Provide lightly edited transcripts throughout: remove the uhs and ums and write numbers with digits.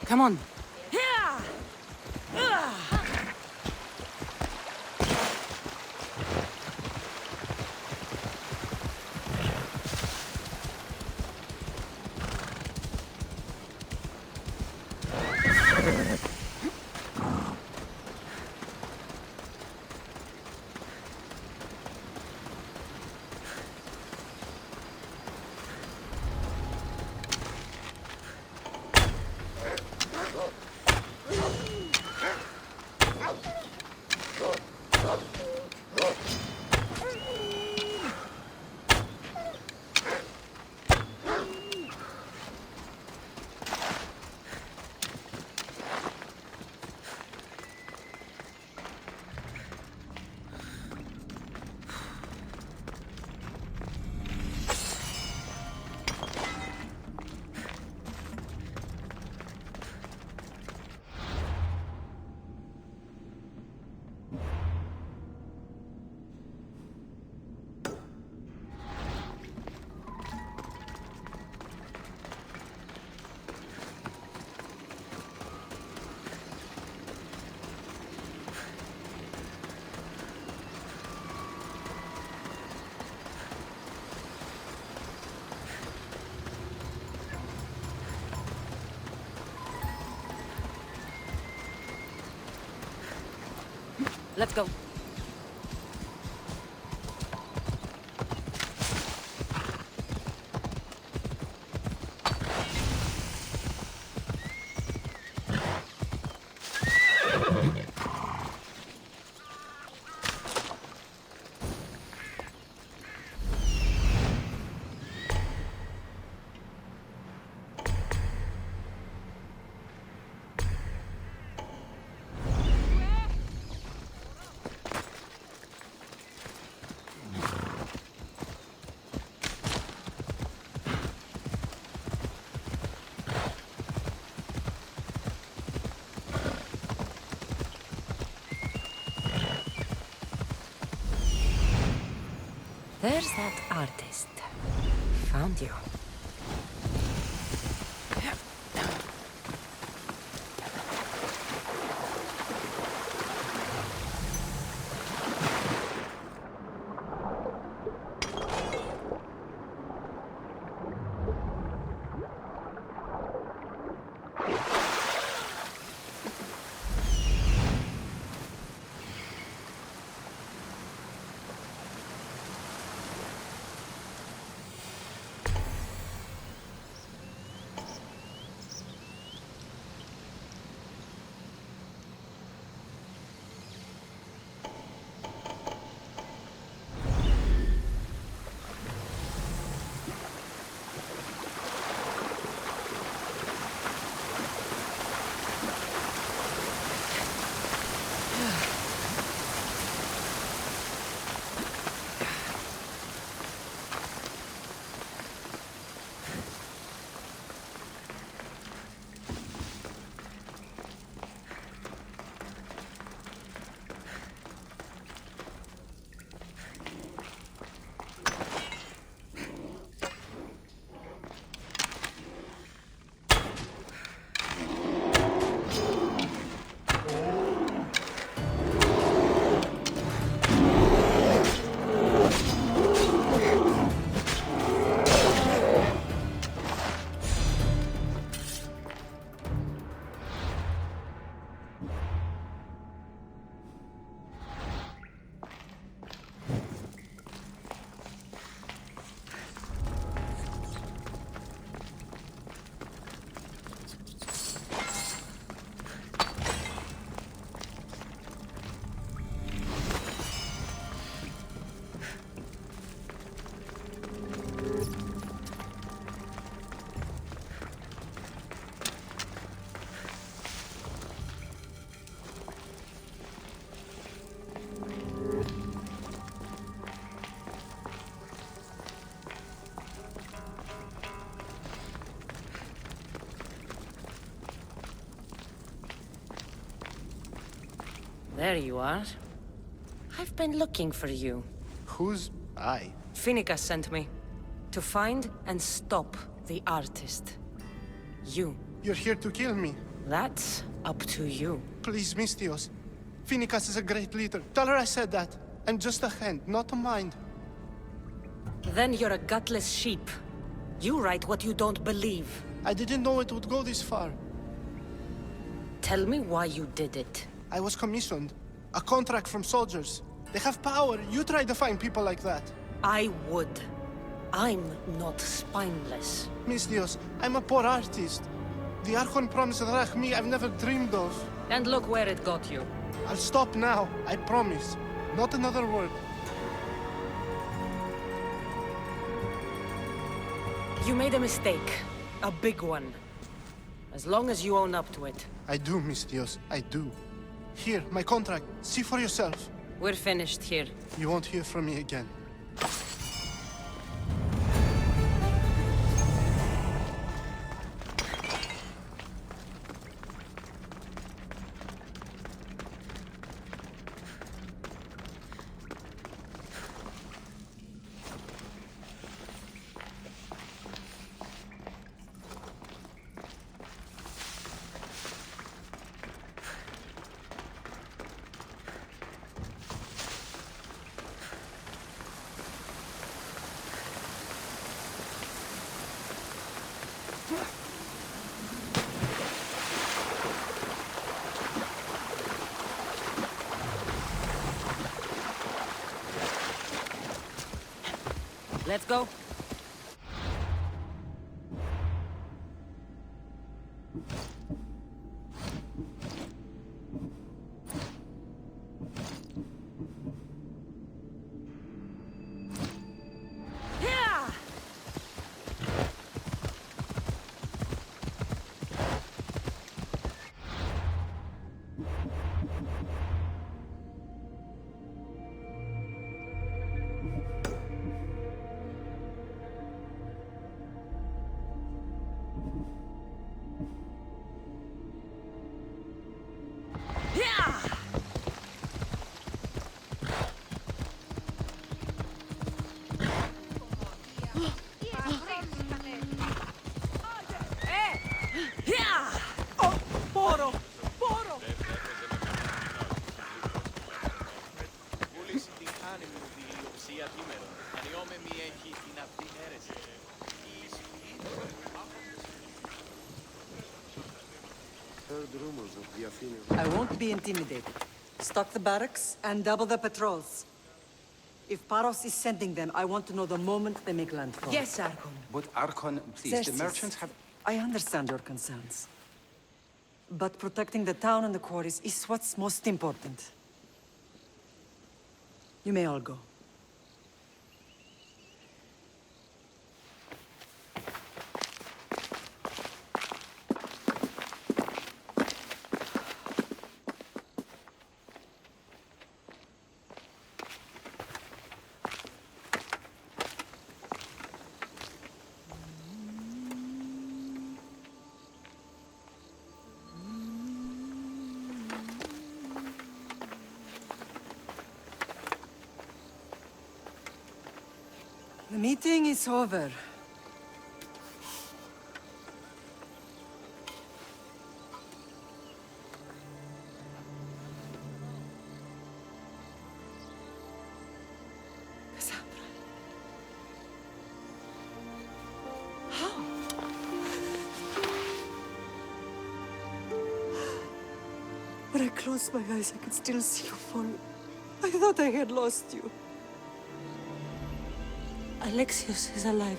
Come on. Let's go. There's that artist. Found you. There you are. I've been looking for you. Who's I? Finicus sent me. To find and stop the artist. You. You're here to kill me. That's up to you. Please, Mistios. Finicas is a great leader. Tell her I said that. And just a hand, not a mind. Then you're a gutless sheep. You write what you don't believe. I didn't know it would go this far. Tell me why you did it. I was commissioned. A contract from soldiers. They have power. You try to find people like that. I would. I'm not spineless. Mistios, I'm a poor artist. The Archon promised Rachmi I've never dreamed of. And look where it got you. I'll stop now, I promise. Not another word. You made a mistake. A big one. As long as you own up to it. I do, Mistios, I do. Here, my contract. See for yourself. We're finished here. You won't hear from me again. Let's go. Yeah! I won't be intimidated. Stock the barracks and double the patrols. If Paros is sending them, I want to know the moment they make landfall. Yes, Archon. But Archon, please, Xerxes, the merchants have... I understand your concerns. But protecting the town and the quarries is what's most important. You may all go. The meeting is over. Cassandra. How? When I closed my eyes, I could still see you fall. I thought I had lost you. Alexios is alive.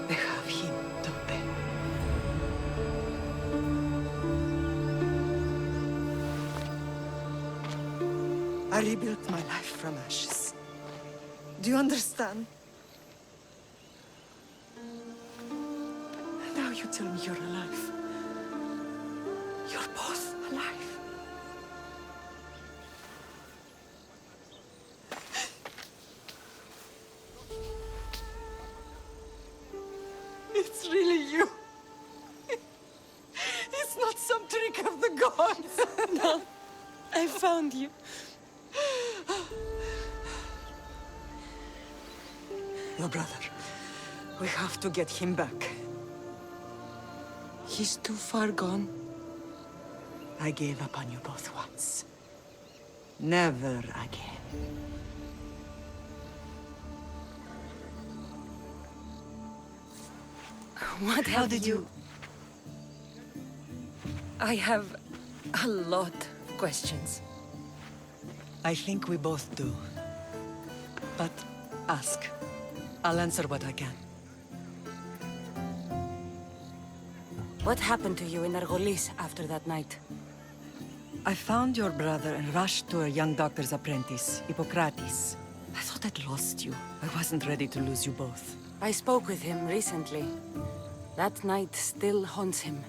They have him, don't they? I rebuilt my life from ashes. Do you understand? Now you tell me you're alive. You're both alive. It's really you. It's not some trick of the gods. No, I found you. Your brother. We have to get him back. He's too far gone. I gave up on you both once. Never again. What How have did you... I have a lot of questions. I think we both do. But ask. I'll answer what I can. What happened to you in Argolis after that night? I found your brother and rushed to a young doctor's apprentice, Hippocrates. I thought I'd lost you. I wasn't ready to lose you both. I spoke with him recently. That night still haunts him.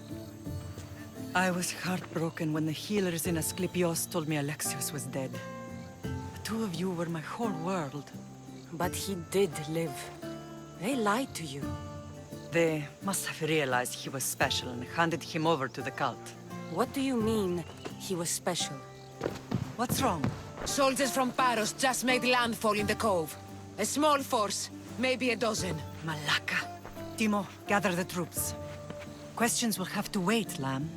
I was heartbroken when the healers in Asclepios told me Alexios was dead. The two of you were my whole world. But he did live. They lied to you. They must have realized he was special and handed him over to the cult. What do you mean, he was special? What's wrong? Soldiers from Paros just made landfall in the cove. A small force, maybe a dozen. Malaka. Timo, gather the troops. Questions will have to wait, Lamb.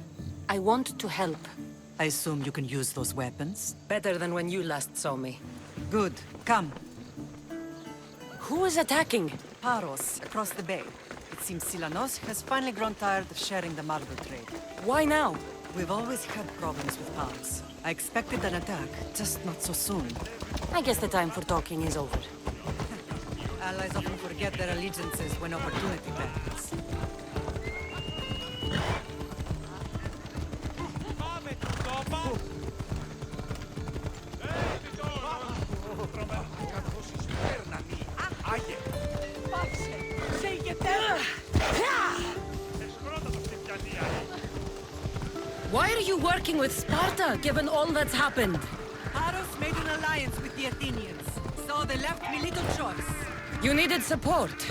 I want to help. I assume you can use those weapons? Better than when you last saw me. Good. Come. Who is attacking? Paros, across the bay. It seems Silanos has finally grown tired of sharing the Marble trade. Why now? We've always had problems with Paros. I expected an attack, just not so soon. I guess the time for talking is over. Allies often forget their allegiances when opportunity beckons. Why are you working with Sparta, given all that's happened? Paros made an alliance with the Athenians, so they left me little choice. You needed support.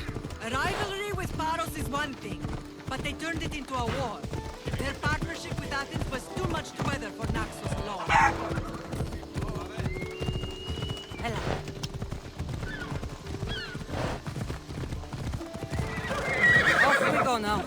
A rivalry with Paros is one thing, but they turned it into a war. Their partnership with Athens was too much to weather for Naxos long. Hello. Off we go now.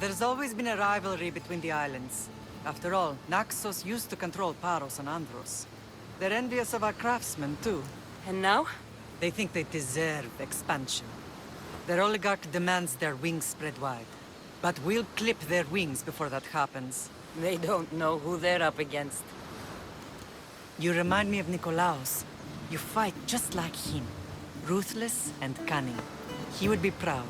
There's always been a rivalry between the islands. After all, Naxos used to control Paros and Andros. They're envious of our craftsmen, too. And now? They think they deserve expansion. Their oligarch demands their wings spread wide. But we'll clip their wings before that happens. They don't know who they're up against. You remind me of Nikolaos. You fight just like him. Ruthless and cunning. He would be proud.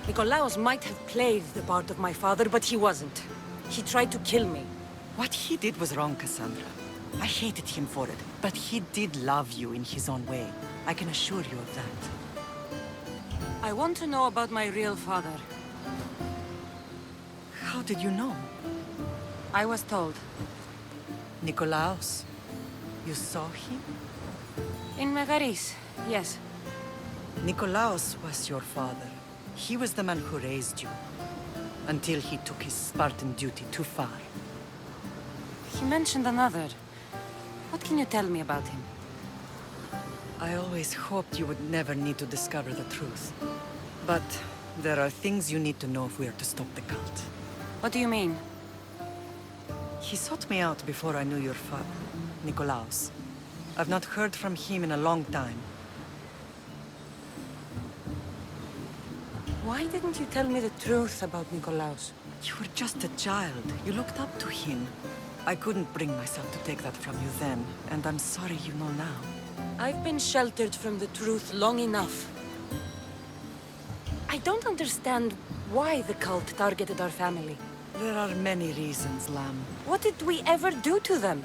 Nikolaos might have played the part of my father, but he wasn't. He tried to kill me. What he did was wrong, Cassandra. I hated him for it, but he did love you in his own way. I can assure you of that. I want to know about my real father. How did you know? I was told. Nikolaos. You saw him? In Megaris, yes. Nikolaos was your father. He was the man who raised you. Until he took his Spartan duty too far. He mentioned another. What can you tell me about him? I always hoped you would never need to discover the truth. But there are things you need to know if we are to stop the cult. What do you mean? He sought me out before I knew your father, Nikolaos. I've not heard from him in a long time. Why didn't you tell me the truth about Nikolaos? You were just a child. You looked up to him. I couldn't bring myself to take that from you then, and I'm sorry you know now. I've been sheltered from the truth long enough. I don't understand why the cult targeted our family. There are many reasons, Lamb. What did we ever do to them?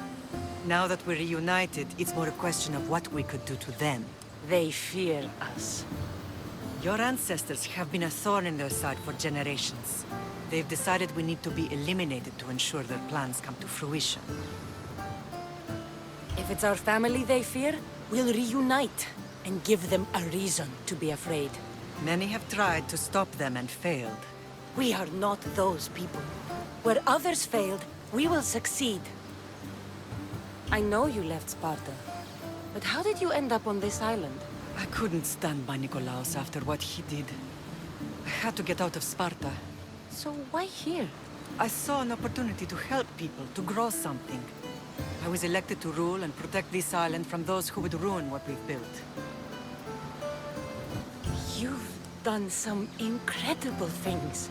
Now that we're reunited, it's more a question of what we could do to them. They fear us. Your ancestors have been a thorn in their side for generations. They've decided we need to be eliminated to ensure their plans come to fruition. If it's our family they fear, we'll reunite and give them a reason to be afraid. Many have tried to stop them and failed. We are not those people. Where others failed, we will succeed. I know you left Sparta, but how did you end up on this island? I couldn't stand by Nikolaos after what he did. I had to get out of Sparta. So why here? I saw an opportunity to help people, to grow something. I was elected to rule and protect this island from those who would ruin what we've built. You've done some incredible things.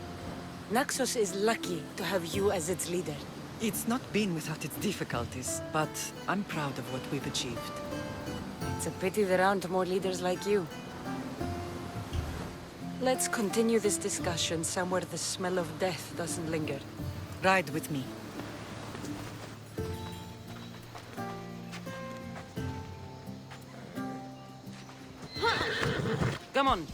Naxos is lucky to have you as its leader. It's not been without its difficulties, but I'm proud of what we've achieved. It's a pity there aren't more leaders like you. Let's continue this discussion somewhere the smell of death doesn't linger. Ride with me. Come on.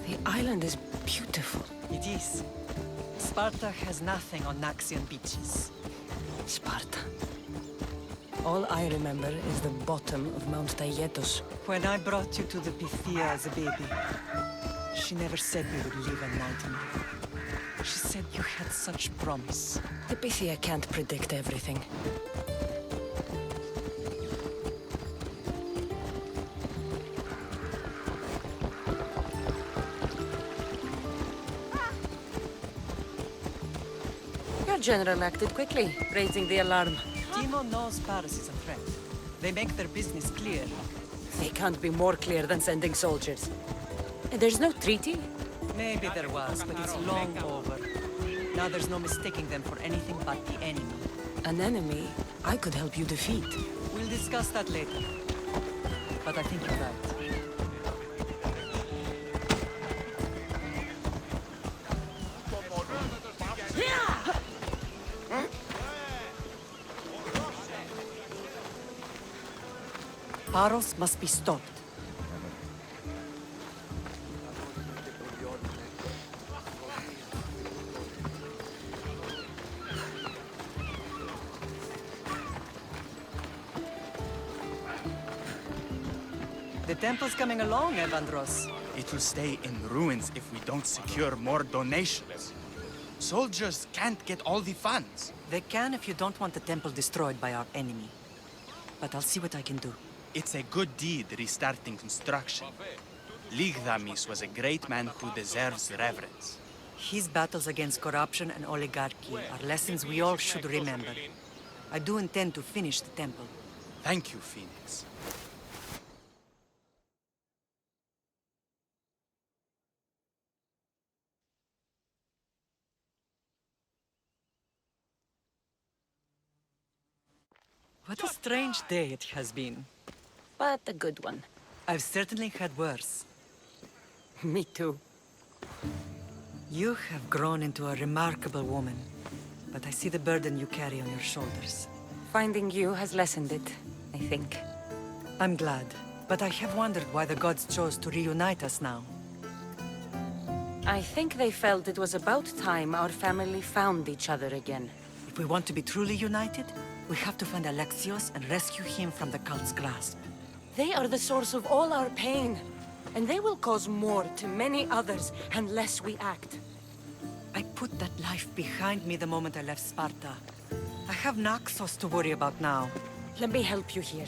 The island is beautiful. It is. Sparta has nothing on Naxian beaches. Sparta. All I remember is the bottom of Mount Taygetos. When I brought you to the Pythia as a baby, she never said we would live a nightmare. She said you had such promise. The Pythia can't predict everything. Your general acted quickly, raising the alarm. Timo knows Paris is a threat. They make their business clear. They can't be more clear than sending soldiers. There's no treaty? Maybe there was, but it's long over. Now there's no mistaking them for anything but the enemy. An enemy I could help you defeat. We'll discuss that later. But I think you're right. Paros must be stopped. The temple's coming along, Evandros. It will stay in ruins if we don't secure more donations. Soldiers can't get all the funds. They can if you don't want the temple destroyed by our enemy. but I'll see what I can do. It's a good deed restarting construction. Ligdamis was a great man who deserves reverence. His battles against corruption and oligarchy are lessons we all should remember. I do intend to finish the temple. Thank you, Phoenix. What a strange day it has been. But a good one. I've certainly had worse. Me too. You have grown into a remarkable woman, but I see the burden you carry on your shoulders. Finding you has lessened it, I think. I'm glad, but I have wondered why the gods chose to reunite us now. I think they felt it was about time our family found each other again. If we want to be truly united, we have to find Alexios and rescue him from the cult's grasp. They are the source of all our pain, and they will cause more to many others unless we act. I put that life behind me the moment I left Sparta. I have Naxos to worry about now. Let me help you here.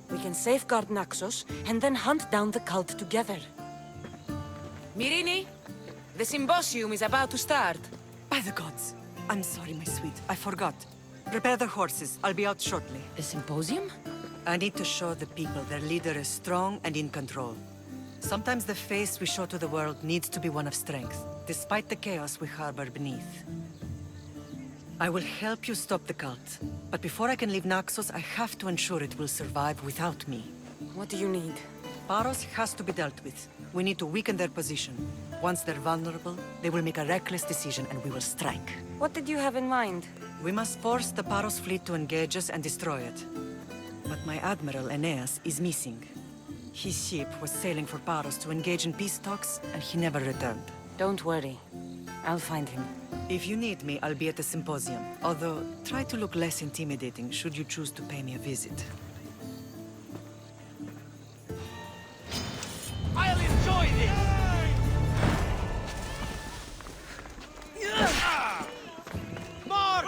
We can safeguard Naxos, and then hunt down the cult together. Myrrine, the symposium is about to start. By the gods! I'm sorry, my sweet. I forgot. Prepare the horses. I'll be out shortly. The symposium? I need to show the people their leader is strong and in control. Sometimes the face we show to the world needs to be one of strength, despite the chaos we harbor beneath. I will help you stop the cult, but before I can leave Naxos, I have to ensure it will survive without me. What do you need? Paros has to be dealt with. We need to weaken their position. Once they're vulnerable, they will make a reckless decision and we will strike. What did you have in mind? We must force the Paros fleet to engage us and destroy it. But my admiral, Aeneas, is missing. His ship was sailing for Paros to engage in peace talks, and he never returned. Don't worry. I'll find him. If you need me, I'll be at the symposium. Although, try to look less intimidating should you choose to pay me a visit. I'll enjoy this! More!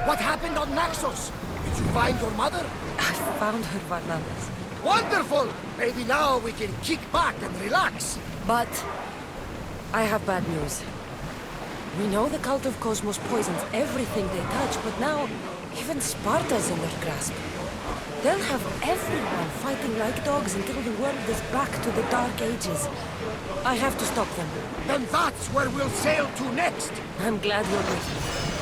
What happened on Naxos? Did you find your mother? I found her, Varnavas. Wonderful! Maybe now we can kick back and relax. But I have bad news. We know the cult of Cosmos poisons everything they touch, but now even Sparta's in their grasp. They'll have everyone fighting like dogs until the world is back to the Dark Ages. I have to stop them. Then that's where we'll sail to next. I'm glad you're with me.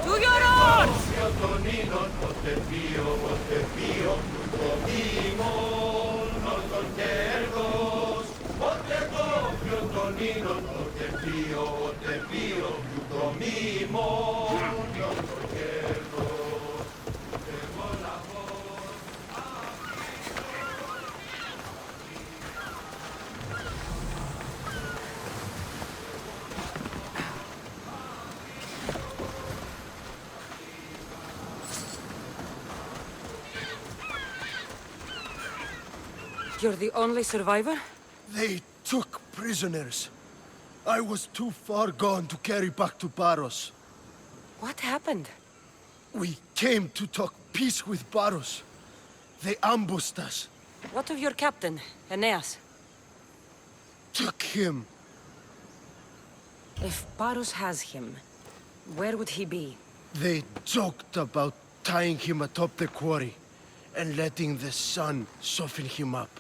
To your oars! Tonino, Monte Pio, Monte You're the only survivor? They took prisoners. I was too far gone to carry back to Paros. What happened? We came to talk peace with Paros. They ambushed us. What of your captain, Aeneas? Took him. If Paros has him, where would he be? They joked about tying him atop the quarry and letting the sun soften him up.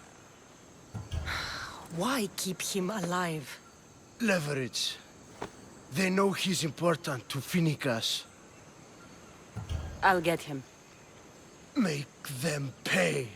Why keep him alive? Leverage. They know he's important to Finicas. I'll get him. Make them pay.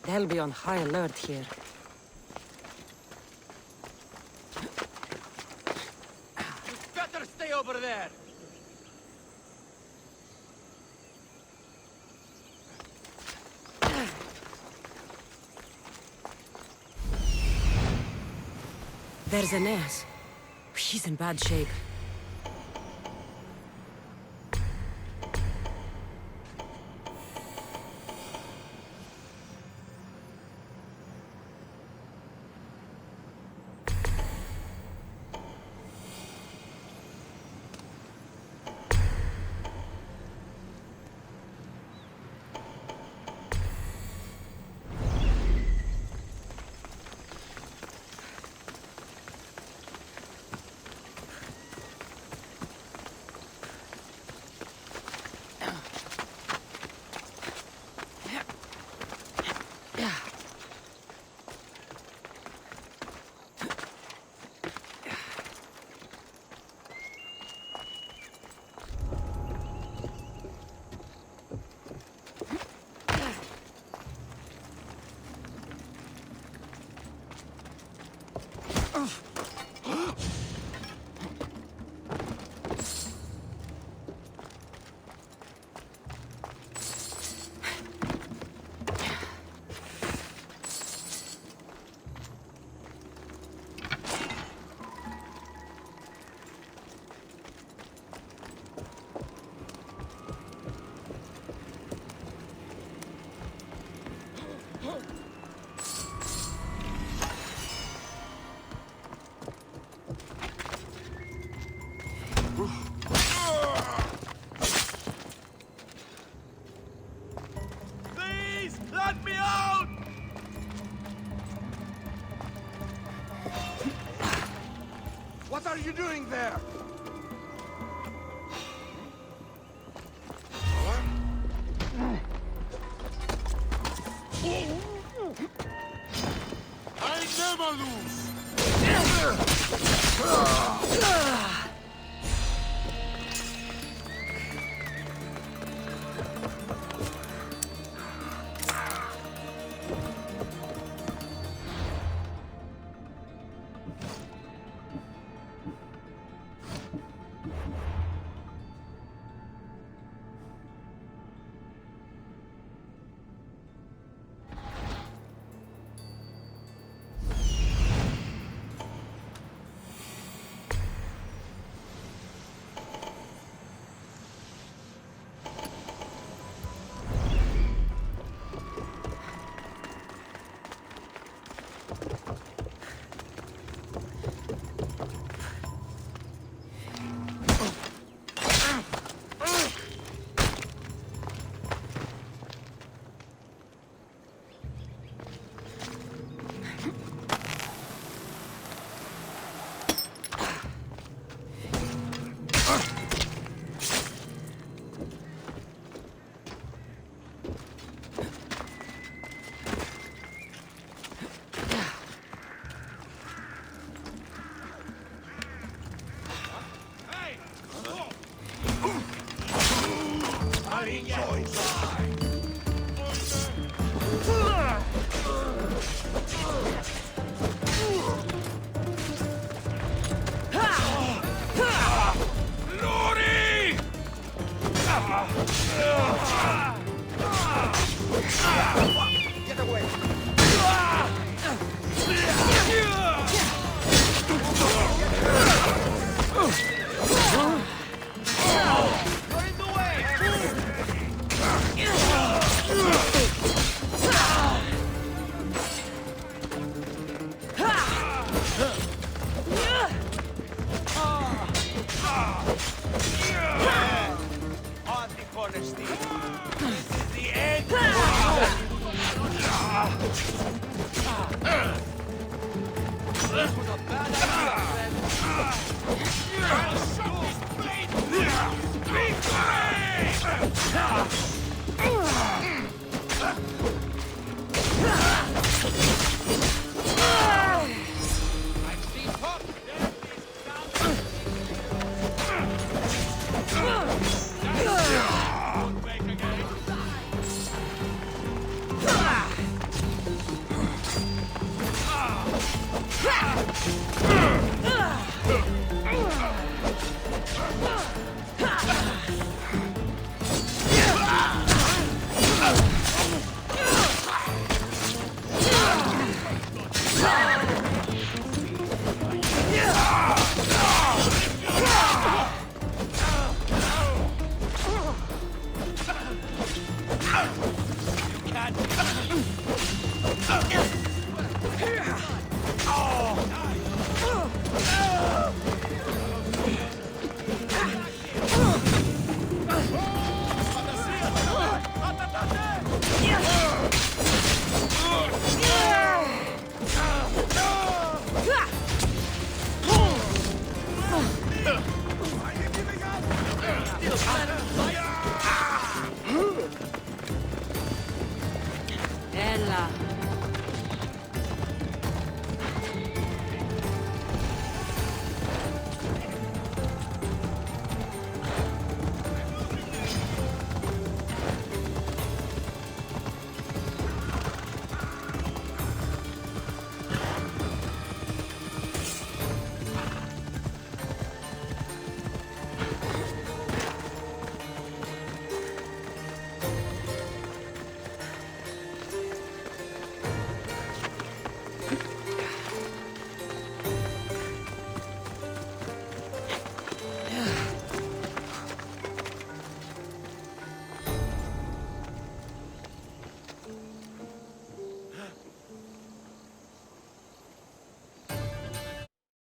They'll be on high alert here. Better stay over there! There's Aeneas. He's in bad shape. What are you doing there? I never lose!